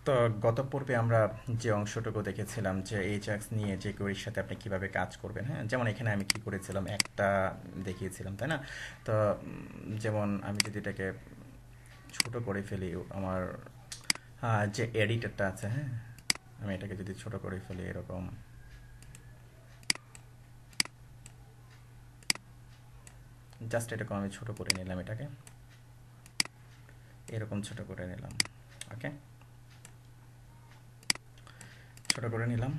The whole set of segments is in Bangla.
তো গত পর্বে আমরা যে অংশটুকু দেখেছিলাম যে এইচএক্স নিয়ে যে কোয়েরির সাথে আপনি কিভাবে কাজ করবেন, হ্যাঁ, যেমন এখানে আমি কি করেছিলাম একটা দেখিয়েছিলাম, তাই না? তো যেমন আমি যদি এটাকে ছোট করে ফেলি, আমার যে এডিটরটা আছে, হ্যাঁ, আমি এটাকে যদি ছোট করে ফেলি এরকম, জাস্ট এরকম আমি ছোট করে নিলাম, এটাকে এরকম ছোট করে নিলাম। ওকে, ছোট করে নিলাম।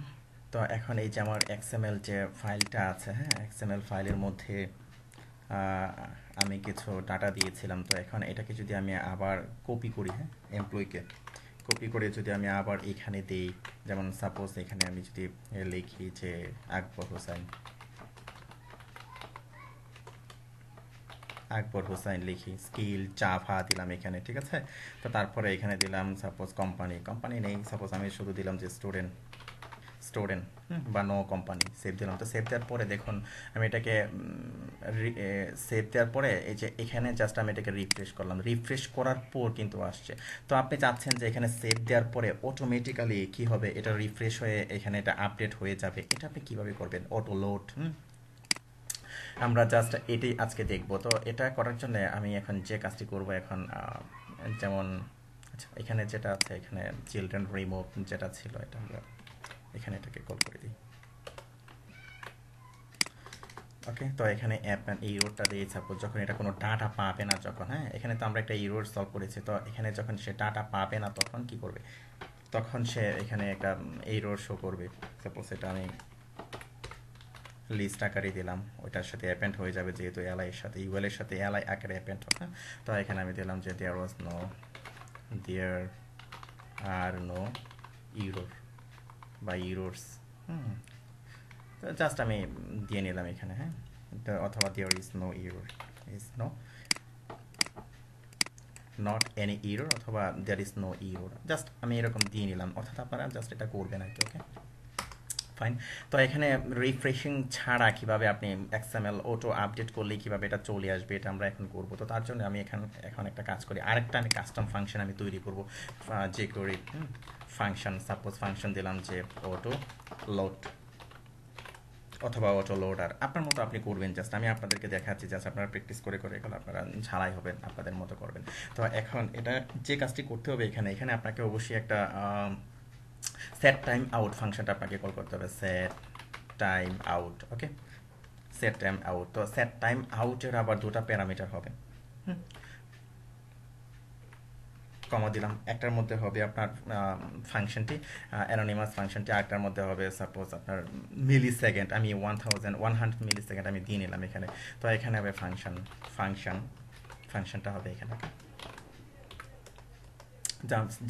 তো এখন এই যে আমার এক্সএমএল যে ফাইলটা আছে, হ্যাঁ, এক্সএমএল ফাইলের মধ্যে আহ, আমি কিছু ডাটা দিয়েছিলাম। তো এখন এটাকে যদি আমি আবার কপি করি, হ্যাঁ, এমপ্লয়িকে কপি করে যদি আমি আবার এখানে দিই, যেমন সাপোজ এখানে আমি যদি লিখি যে আকবর হোসেন, আকবর হোসেন লিখি, স্কিল জাভা দিলাম এখানে, ঠিক আছে? তো তারপরে এখানে দিলাম সাপোজ কোম্পানি, কোম্পানি নেই, সাপোজ আমি শুধু দিলাম যে স্টুডেন্ট, স্টুডেন্ট বা নো কোম্পানি, সেভ দিলাম। তো সেভ দেওয়ার পরে দেখুন আমি এটাকে সেভ দেওয়ার পরে এই যে এখানে জাস্ট আমি এটাকে রিফ্রেশ করলাম, রিফ্রেশ করার পর কিন্তু আসছে। তো আপনি চাচ্ছেন যে এখানে সেভ দেওয়ার পরে অটোমেটিক্যালি কি হবে, এটা রিফ্রেশ হয়ে এখানে এটা আপডেট হয়ে যাবে। এটা আপনি কিভাবে করবেন? অটো লোড, আমরা জাস্ট এটাই আজকে দেখব। তো এটা করার জন্য আমি এখন যে কাজটি করব এখন, যেমন আচ্ছা এখানে যেটা আছে, এখানে চিলড্রেন রিমুভ যেটা ছিল, এটা আমরা এখানে এটাকে কল করে দিই। ওকে, তো এখানে অ্যাপ অ্যান্ড ইরোরটা দিয়ে সাপোজ যখন এটা কোনো ডাটা পাবে না, যখন, হ্যাঁ, এখানে তো আমরা একটা ইরোর সলভ করেছি, তো এখানে যখন সে ডাটা পাবে না তখন কি করবে? তখন সে এখানে একটা ইরোর শো করবে। সাপোজ এটা আমি লিস্ট আকারে দিলাম, ওইটার সাথে অ্যাপেন্ড হয়ে যাবে, যেহেতু এলআই এর সাথে ইউএল এর সাথে এলআই আকারে অ্যাপেন্ড হবে। তো এখানে আমি দিলাম যে দেয়ার আর নো ইরোর বা ইরোরস। হুম, তো জাস্ট আমি দিয়ে নিলাম এখানে, হ্যাঁ, অথবা there is no error, is no not any error, অথবা there is no error, just আমি এরকম দিয়ে নিলাম। অর্থাৎ আপনারা জাস্ট এটা করবেন আর কি। ওকে, ফাইন। তো এখানে রিফ্রেশিং ছাড়া কিভাবে আপনি এক্সএমএল অটো আপডেট করলে কিভাবে এটা চলে আসবে, এটা আমরা এখন করব। তো তার জন্য আমি এখন একটা কাজ করি, আরেকটা আমি কাস্টম ফাংশন আমি তৈরি করব, যে করি ফাংশন, সাপোজ ফাংশন দিলাম যে অটো লোড অথবা অটো লোডার, আপনার মতো আপনি করবেন। জাস্ট আমি আপনাদেরকে দেখাচ্ছি, জাস্ট আপনারা প্র্যাকটিস করে করে এগুলো আপনারা ঝালাই হবেন, আপনাদের মতো করবেন। তো এখন এটা যে কাজটি করতে হবে, এখানে এখানে আপনাকে অবশ্যই একটা সেট টাইম আউট ফাংশনটা আপনাকে কল করতে হবে, সেট টাইম আউট। ওকে, সেট টাইম আউট। তো সেট টাইম আউটের আবার দুটা প্যারামিটার হবে, কমা দিলাম। একটার মধ্যে হবে আপনার ফাংশনটি অ্যানোনিমাস ফাংশনটি, আরেকটার মধ্যে হবে সাপোজ আপনার মিলি সেকেন্ড, আমি 100 মিলি সেকেন্ড আমি দিয়ে নিলাম এখানে। তো এখানে হবে ফাংশন ফাংশনটা হবে এখানে।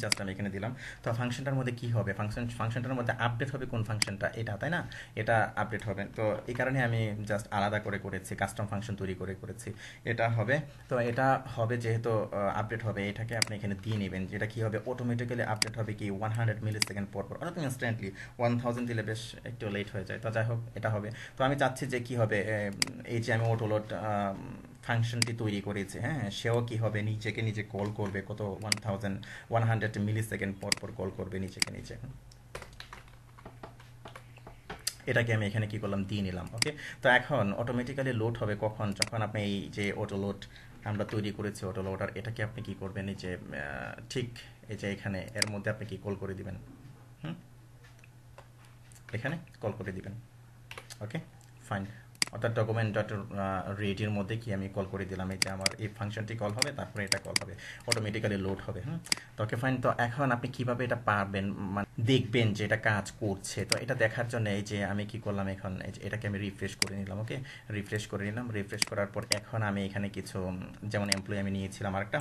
জাস্ট আমি এখানে দিলাম। তো ফাংশনটার মধ্যে কি হবে, ফাংশনটার মধ্যে আপডেট হবে কোন ফাংশনটা, এটা, তাই না? এটা আপডেট হবে। তো এই কারণে আমি জাস্ট আলাদা করে করেছি, কাস্টম ফাংশন তৈরি করে করেছি। এটা হবে, তো এটা হবে যেহেতু আপডেট হবে, এটাকে আপনি এখানে দিয়ে নেবেন, যেটা কি হবে, অটোমেটিক্যালি আপডেট হবে কি 100 মিলি সেকেন্ড পর পর, অর্থাৎ ইনস্ট্যান্টলি। 1000 দিলে বেশ একটু লেট হয়ে যায়, তো যাই হোক এটা হবে। তো আমি চাচ্ছি যে কি হবে, এই যে আমি অটোলোড ফাংশনটি তৈরি করেছি, হ্যাঁ, সেও কি হবে, নিজেকে নিজে কল করবে কত 100 মিলি সেকেন্ড পর পর কল করবে নিজেকে নিজে। এটাকে আমি এখানে কি করলাম, দিয়ে নিলাম। ওকে, তো এখন অটোমেটিক্যালি লোড হবে কখন, যখন আপনি এই যে অটো লোড আমরা তৈরি করেছি অটো লোডার, এটাকে আপনি কি করবেন, এই যে ঠিক এই যে এখানে এর মধ্যে আপনি কি কল করে দিবেন, হুম, এখানে কল করে দিবেন। ওকে, ফাইন। অর্থাৎ ডকুমেন্ট ডট রেডির মধ্যে কি আমি কল করে দিলাম, এই যে আমার এই ফাংশনটি কল হবে, তারপরে এটা কল হবে, অটোমেটিক্যালি লোড হবে। হুম, তো ওকে, ফাইন। তো এখন আপনি কিভাবে এটা পারবেন, মানে দেখবেন যে এটা কাজ করছে, তো এটা দেখার জন্য এই যে আমি কি করলাম, এখন এই যে এটাকে আমি রিফ্রেশ করে নিলাম। ওকে, রিফ্রেশ করে নিলাম। রিফ্রেশ করার পর এখন আমি এখানে কিছু যেমন এমপ্লয়ি আমি নিয়েছিলাম আরেকটা,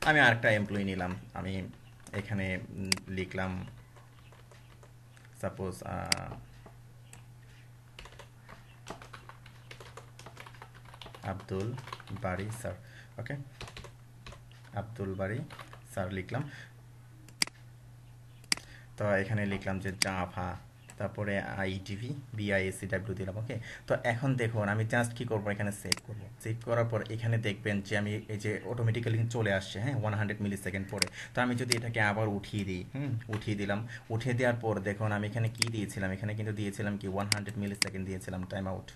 আমি আরেকটা এমপ্লয়ি নিলাম। আমি এখানে লিখলাম সাপোজ আব্দুল বারি স্যার। ওকে, আব্দুল বারি স্যার লিখলাম। তো এখানে লিখলাম যে জাভা, তারপরে আইটিভি বিআইএসিডাব্লিউ দিলাম। ওকে, তো এখন দেখুন আমি জাস্ট কি করবো, এখানে সেভ করবো। সেভ করার পর এখানে দেখবেন যে আমি এই যে অটোমেটিক্যালি চলে আসছে, হ্যাঁ, 100 মিলি সেকেন্ড পরে। তো আমি যদি এটাকে আবার উঠিয়ে দিই, উঠিয়ে দিলাম। উঠিয়ে দেওয়ার পর দেখুন আমি এখানে কি দিয়েছিলাম, এখানে কিন্তু দিয়েছিলাম কি 100 মিলি সেকেন্ড দিয়েছিলাম টাইম আউট,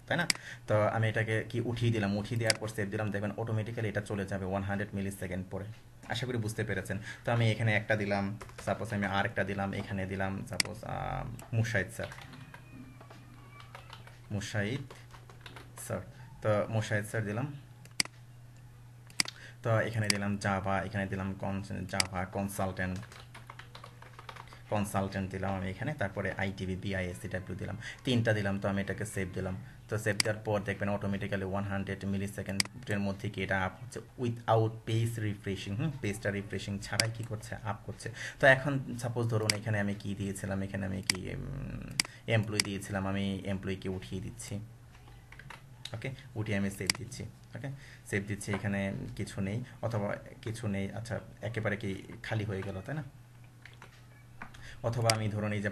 তাই না? তো আমি এটাকে কি উঠিয়ে দিলাম, উঠিয়ে দেওয়ার পর সেভ দিলাম, দেখবেন অটোমেটিক্যালি এটা চলে যাবে 100 মিলি সেকেন্ড পরে। আশা করি বুঝতে পেরেছেন। তো আমি এখানে একটা দিলাম, সাপোজ আমি আর একটা দিলাম, এখানে দিলাম suppose Mushahid sir, Mushahid sir. তো মুশাহিদ স্যার দিলাম। তো এখানে দিলাম জাভা, এখানে দিলাম জাভা কনসালটেন্ট, কনসালটেন্ট দিলাম আমি এখানে। তারপরে আইটিভি বিআইএসসিডাব্লিউ দিলাম, তিনটা দিলাম। তো আমি এটাকে সেভ দিলাম। তো সেভ দেওয়ার পর দেখবেন অটোমেটিক্যালি 100 মিলি সেকেন্ডের মধ্যে কি এটা আপ হচ্ছে উইথআউট পেজ রিফ্রেশিং। পেজটা রিফ্রেশিং ছাড়াই কি করছে, আপ করছে। তো এখন সাপোজ ধরুন এখানে আমি কি দিয়েছিলাম, এখানে আমি কি এমপ্লয়ি দিয়েছিলাম, আমি এমপ্লয়িকে উঠিয়ে দিচ্ছি। ওকে, উঠিয়ে আমি সেভ দিচ্ছি। ওকে, সেভ দিচ্ছি, এখানে কিছু নেই অথবা কিছু নেই, আচ্ছা একেবারে কি খালি হয়ে গেল, তাই না? অথবা আমি ধরুন এই যে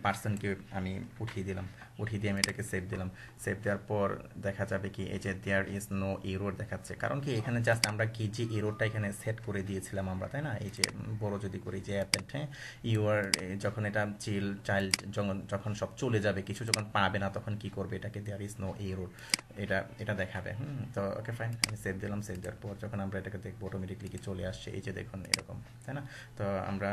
পার্সনকে আমি উঠিয়ে দিলাম, উঠিয়ে দিয়ে আমি এটাকে সেভ দিলাম। সেভ দেওয়ার পর দেখা যাবে কি এই যে দেয়ার ইজ নো এরর দেখাচ্ছে। কারণ কি এখানে জাস্ট আমরা কি যে এররটা এখানে সেট করে দিয়েছিলাম আমরা, তাই না? এই যে বড় যদি করি যে অ্যাপেন্ট, হ্যাঁ, ইউআর, যখন এটা চাইল্ড যখন সব চলে যাবে, কিছু যখন পাবে না, তখন কি করবে, এটাকে দেয়ার ইজ নো এরর, এটা এটা দেখাবে। তো ওকে ফাইন, আমি সেভ দিলাম। সেভ দেওয়ার পর যখন আমরা এটাকে দেখবো অটোমেটিকলি কি চলে আসছে, এই যে দেখুন এরকম, তাই না? তো আমরা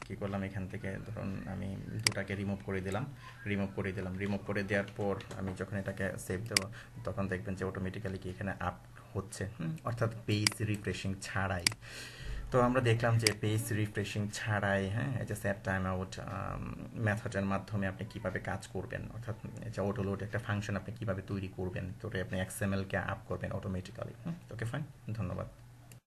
কি করলাম, এখান থেকে ধরুন আমি দুটাকে রিমুভ করে দিলাম, রিমুভ করে দেওয়ার পর আমি যখন এটাকে সেভ দেবো, তখন দেখবেন যে অটোমেটিক্যালি কি এখানে আপ হচ্ছে, অর্থাৎ পেজ রিফ্রেশিং ছাড়াই। তো আমরা দেখলাম যে পেজ রিফ্রেশিং ছাড়াই, হ্যাঁ, এই যে সেট টাইম আউট মেথডের মাধ্যমে আপনি কিভাবে কাজ করবেন, অর্থাৎ এই যে অটোলোড একটা ফাংশন আপনি কিভাবে তৈরি করবেন, তো আপনি এক্সএমএল কে আপ করবেন অটোমেটিক্যালি। ওকে ফাইন, ধন্যবাদ।